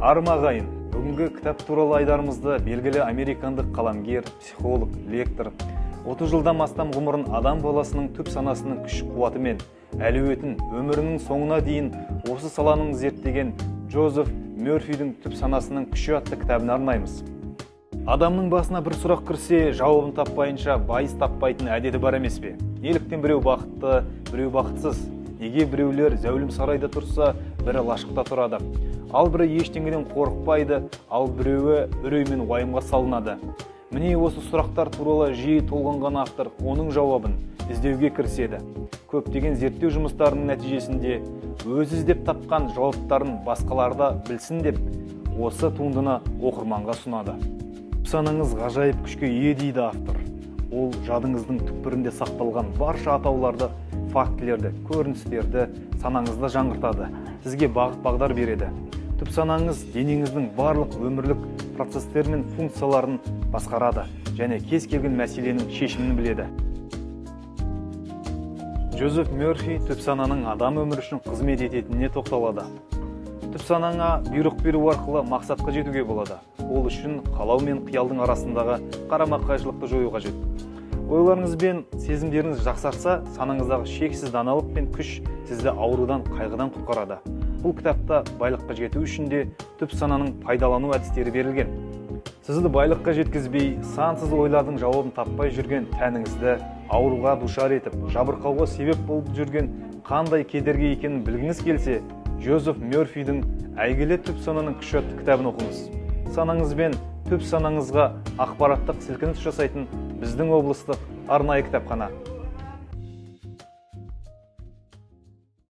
Армағайын, бүгінгі кітап туралы айдарымызды белгілі американдық қаламгер, психолог, лектор 30 жылдан астам ғұмырын адам баласының түп санасының күш-қуаты мен әлеуетін өмірінің соңына дейін осы саланың зерттеген Джозеф Мёрфидің түп санасының күші атты кітабын арнаймыз. Адамның басына бір сұрақ кірсе, жауабын таппайынша байыз таппайтын әдеті бар емес пе? Неліктен біреу бақытты, біреу бақытсыз? Неге біреулер зәулім сарайда тұрса, бірі лашықта тұрады? Ал бірі ештеңеден қорықпайды, ал біреуі үрей мен уайымға салынады. Міне осы сұрақтар туралы жиі толғанған автор оның жауабын іздеуге кіріседі. Көптеген зерттеу жұмыстарының нәтижесінде өзі іздеп тапқан жауаптарын басқаларда білсін деп, осы туындыны оқырманға сұнады. Санаңыз ғажайып күшке ие дейді автор. Ол жадыңыздың түкпірінде сақталған барша атауларды, фактілерді, көріністерді санаңызда жаңғыртады, сізге бағыт-бағдар береді. Түп санаңыз денеңіздің барлық өмірлік процестер мен функцияларын басқарады және кез келген мәселенің шешімін біледі. Джозеф Мёрфи түп сананың адам өмірі үшін қызмет ететініне тоқталады. Түп санаңа бұйрық беру арқылы мақсатқа жетуге болады. Ол үшін қалау мен қиялдың арасындағы қарама-қайшылықты жою қажет. Ойларыңыз бен сезімдеріңіз жақсарса, санаңыздағы шексіз даналық пен күш сізді аурудан, қайғыдан құтқарады. Бұл кітапта байлыққа жету үшін де түп сананың пайдалану әдістері берілген. Сізді байлыққа жеткізбей, сансыз ойлардың жауабын таппай жүрген тәніңізді ауруға душар етіп, жабырқауға себеп болып жүрген қандай кедергі екенін білгіңіз келсе, Джозеф Мёрфидің әйгілі түп сананың күші атты кітабын оқыңыз. Санаңыз бен түп санаңызға ақпараттық сілкініс жасайтын біздің облыстық арнайы кітапхана.